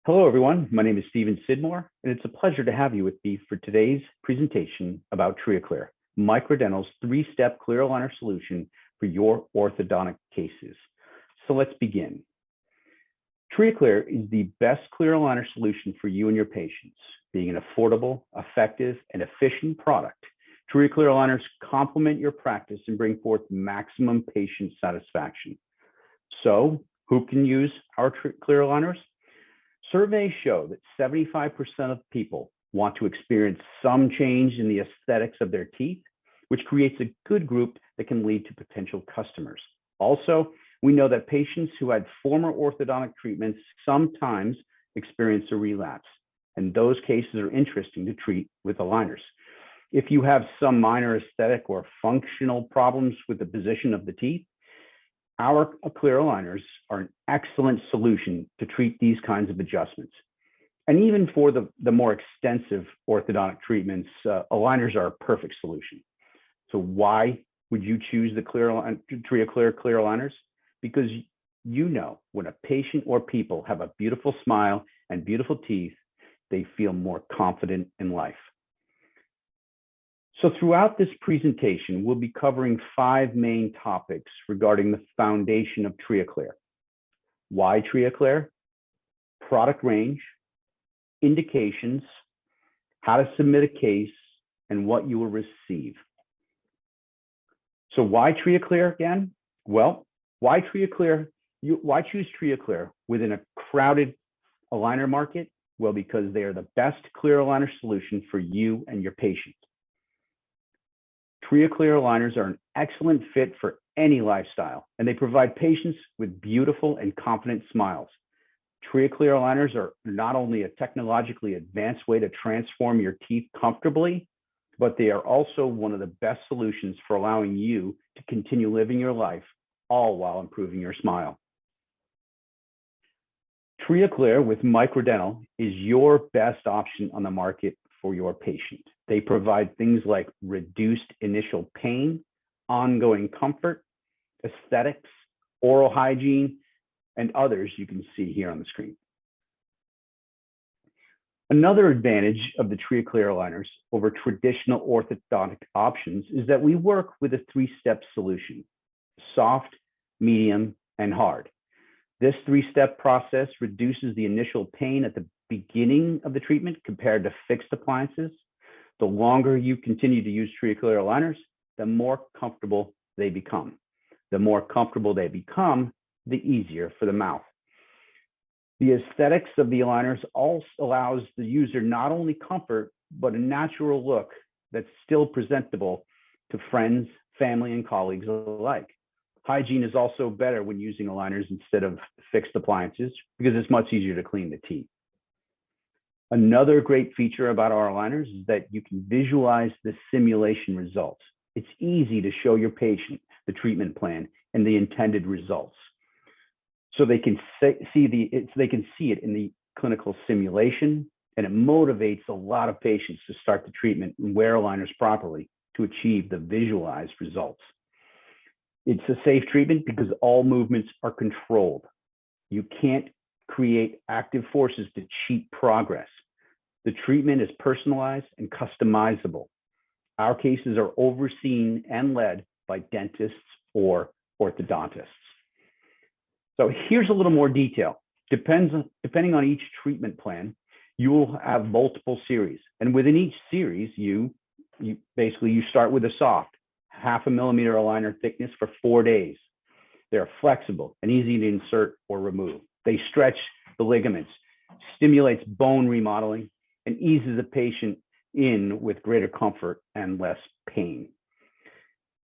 Hello, everyone. My name is Stephen Sidmore, and it's a pleasure to have you with me for today's presentation about TrioClear, MicroDental's three-step clear aligner solution for your orthodontic cases. So let's begin. TrioClear is the best clear aligner solution for you and your patients, being an affordable, effective, and efficient product. TrioClear aligners complement your practice and bring forth maximum patient satisfaction. So who can use our clear aligners? Surveys show that 75% of people want to experience some change in the aesthetics of their teeth, which creates a good group that can lead to potential customers. Also, we know that patients who had former orthodontic treatments sometimes experience a relapse, and those cases are interesting to treat with aligners. If you have some minor aesthetic or functional problems with the position of the teeth, our clear aligners are an excellent solution to treat these kinds of adjustments. And even for the more extensive orthodontic treatments, aligners are a perfect solution. So why would you choose the TrioClear clear aligners? Because you know when a patient or people have a beautiful smile and beautiful teeth, they feel more confident in life. So throughout this presentation, we'll be covering 5 main topics regarding the foundation of TrioClear. Why TrioClear, product range, indications, how to submit a case, and what you will receive. So why TrioClear again? Well, why TrioClear? Why choose TrioClear within a crowded aligner market? Well, because they are the best clear aligner solution for you and your patients. TrioClear aligners are an excellent fit for any lifestyle, and they provide patients with beautiful and confident smiles. TrioClear aligners are not only a technologically advanced way to transform your teeth comfortably, but they are also one of the best solutions for allowing you to continue living your life, all while improving your smile. TrioClear with MicroDental is your best option on the market for your patient. They provide things like reduced initial pain, ongoing comfort, aesthetics, oral hygiene, and others you can see here on the screen. Another advantage of the TrioClear aligners over traditional orthodontic options is that we work with a 3-step solution: soft, medium, and hard. This 3-step process reduces the initial pain at the beginning of the treatment compared to fixed appliances. The longer you continue to use TrioClear aligners, the more comfortable they become. The more comfortable they become, the easier for the mouth. The aesthetics of the aligners also allows the user not only comfort, but a natural look that's still presentable to friends, family, and colleagues alike. Hygiene is also better when using aligners instead of fixed appliances because it's much easier to clean the teeth. Another great feature about our aligners is that you can visualize the simulation results. It's easy to show your patient the treatment plan and the intended results, so they can see it in the clinical simulation, and it motivates a lot of patients to start the treatment and wear aligners properly to achieve the visualized results. It's a safe treatment because all movements are controlled. You can't create active forces to cheat progress. The treatment is personalized and customizable. Our cases are overseen and led by dentists or orthodontists. So here's a little more detail. Depending on each treatment plan, you will have multiple series. And within each series, you start with a soft 0.5 millimeter aligner thickness for 4 days. They're flexible and easy to insert or remove. They stretch the ligaments, stimulates bone remodeling, and eases the patient in with greater comfort and less pain.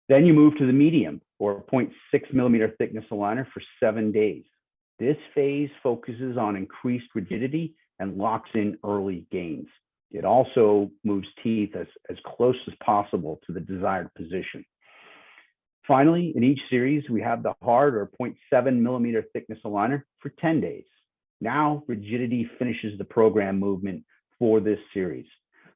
Then you move to the medium or 0.6 millimeter thickness aligner for 7 days. This phase focuses on increased rigidity and locks in early gains. It also moves teeth as close as possible to the desired position. Finally, in each series, we have the hard or 0.7 millimeter thickness aligner for 10 days. Now, rigidity finishes the program movement for this series.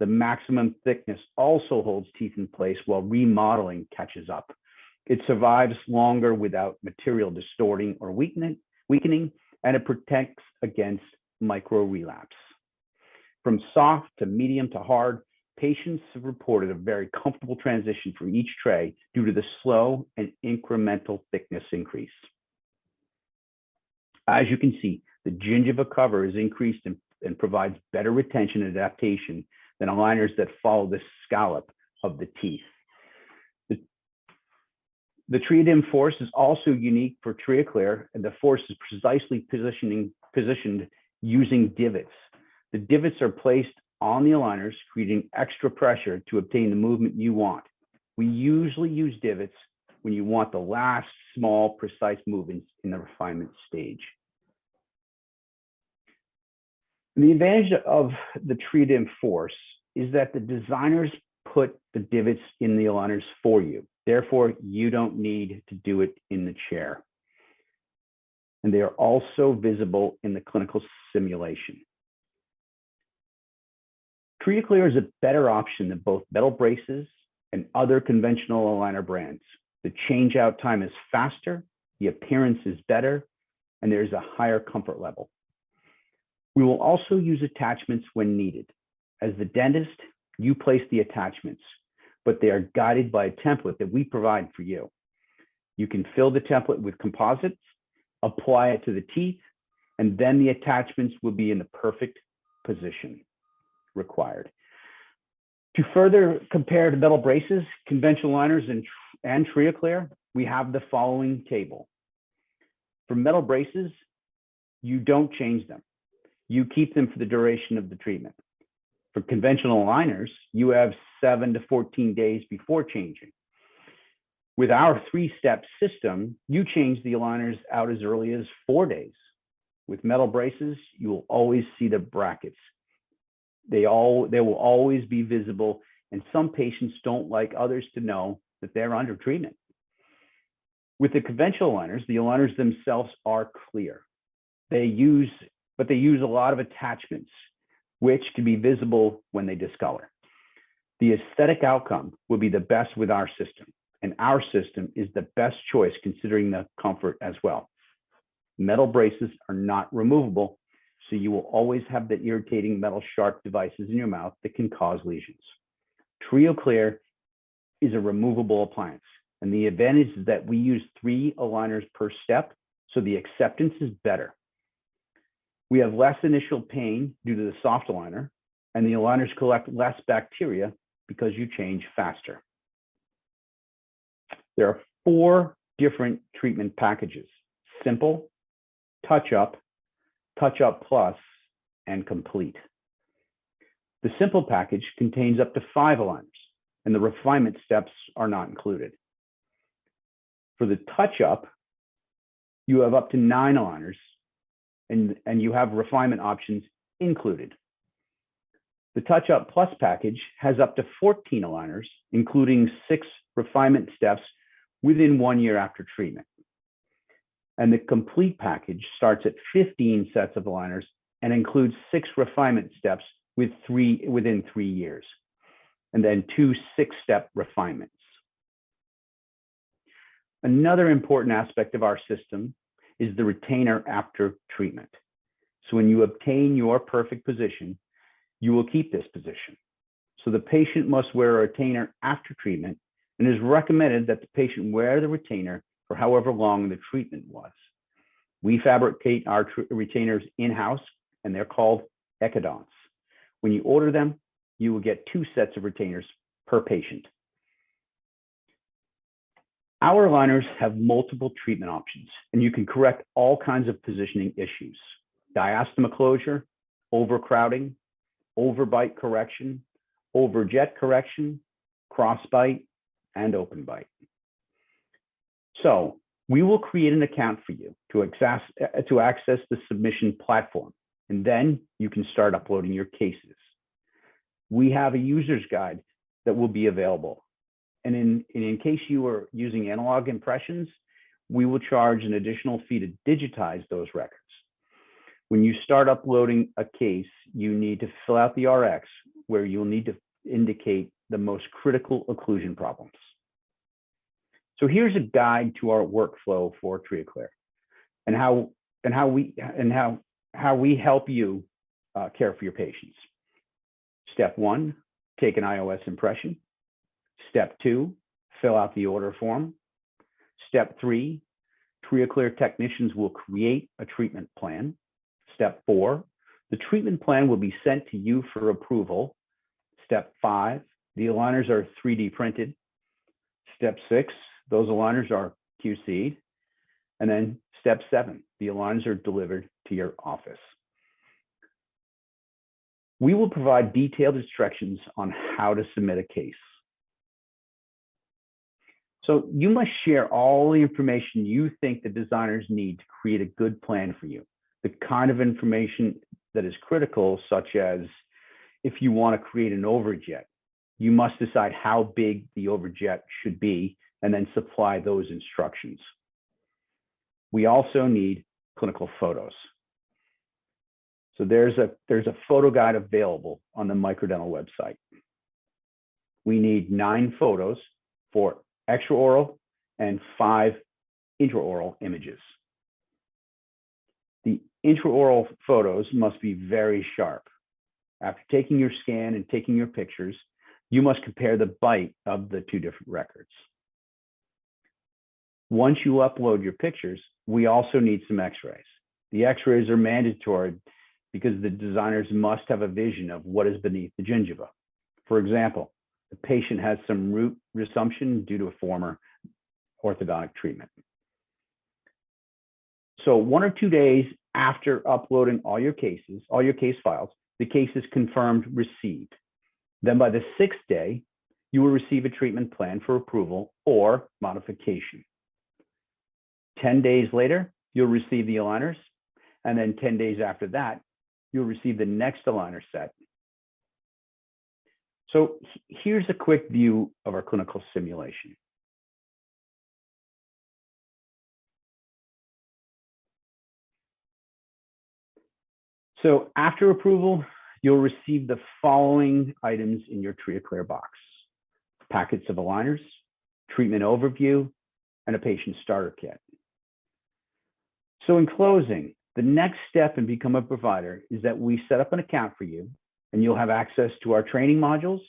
The maximum thickness also holds teeth in place while remodeling catches up. It survives longer without material distorting or weakening, and it protects against micro-relapse. From soft to medium to hard, patients have reported a very comfortable transition for each tray due to the slow and incremental thickness increase. As you can see, the gingiva cover is increased and provides better retention and adaptation than aligners that follow the scallop of the teeth. The TrioDim force is also unique for TrioClear, and the force is precisely positioned using divots. The divots are placed on the aligners, creating extra pressure to obtain the movement you want. We usually use divots when you want the last small, precise movements in the refinement stage. And the advantage of the TrioDim force is that the designers put the divots in the aligners for you. Therefore, you don't need to do it in the chair. And they are also visible in the clinical simulation. TrioClear is a better option than both metal braces and other conventional aligner brands. The change out time is faster, the appearance is better, and there's a higher comfort level. We will also use attachments when needed. As the dentist, you place the attachments, but they are guided by a template that we provide for you. You can fill the template with composites, apply it to the teeth, and then the attachments will be in the perfect position required. To further compare to metal braces, conventional aligners, and TrioClear, we have the following table. For metal braces, you don't change them. You keep them for the duration of the treatment. For conventional aligners, you have 7 to 14 days before changing. With our 3-step system, you change the aligners out as early as 4 days. With metal braces, you will always see the brackets. They will always be visible, and some patients don't like others to know that they're under treatment. With the conventional aligners, the aligners themselves are clear. They use a lot of attachments, which can be visible when they discolor. The aesthetic outcome will be the best with our system, and our system is the best choice considering the comfort as well. Metal braces are not removable, so you will always have the irritating metal sharp devices in your mouth that can cause lesions. TrioClear is a removable appliance, and the advantage is that we use 3 aligners per step, so the acceptance is better. We have less initial pain due to the soft aligner, and the aligners collect less bacteria because you change faster. There are 4 different treatment packages: Simple, Touch Up Plus, and Complete. The Simple package contains up to 5 aligners, and the refinement steps are not included. For the Touch Up, you have up to 9 aligners, and you have refinement options included. The Touch Up Plus package has up to 14 aligners, including 6 refinement steps within 1 year after treatment. And the Complete package starts at 15 sets of aligners and includes 6 refinement steps within 3 years, and then 2 6-step refinements. Another important aspect of our system is the retainer after treatment. So when you obtain your perfect position, you will keep this position. So the patient must wear a retainer after treatment, and it is recommended that the patient wear the retainer for however long the treatment was. We fabricate our retainers in-house, and they're called ecodonts. When you order them, you will get 2 sets of retainers per patient. Our aligners have multiple treatment options, and you can correct all kinds of positioning issues: diastema closure, overcrowding, overbite correction, overjet correction, crossbite, and open bite. So we will create an account for you to access the submission platform, and then you can start uploading your cases. We have a user's guide that will be available. And in case you are using analog impressions, we will charge an additional fee to digitize those records. When you start uploading a case, you need to fill out the RX, where you'll need to indicate the most critical occlusion problems. So here's a guide to our workflow for TrioClear and how how we help you care for your patients. Step 1, take an iOS impression. Step 2, fill out the order form. Step 3, TrioClear technicians will create a treatment plan. Step 4, the treatment plan will be sent to you for approval. Step 5, the aligners are 3D printed. Step 6, those aligners are QC'd. And then step 7, the aligners are delivered to your office. We will provide detailed instructions on how to submit a case. So you must share all the information you think the designers need to create a good plan for you. The kind of information that is critical, such as if you want to create an overjet, you must decide how big the overjet should be and then supply those instructions. We also need clinical photos. So there's a photo guide available on the MicroDental website. We need 9 photos for extraoral and 5 intraoral images. The intraoral photos must be very sharp. After taking your scan and taking your pictures, you must compare the bite of the 2 different records. Once you upload your pictures, we also need some x-rays. The x-rays are mandatory because the designers must have a vision of what is beneath the gingiva. For example, the patient has some root resumption due to a former orthodontic treatment. So 1 or 2 days after uploading all your case files, the case is confirmed received. Then by the 6th day, you will receive a treatment plan for approval or modification. 10 days later, you'll receive the aligners, and then 10 days after that, you'll receive the next aligner set. So here's a quick view of our clinical simulation. So after approval, you'll receive the following items in your TrioClear box: packets of aligners, treatment overview, and a patient starter kit. So in closing, the next step in becoming a provider is that we set up an account for you, and you'll have access to our training modules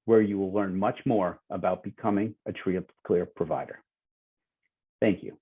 where you will learn much more about becoming a TrioClear provider. Thank you.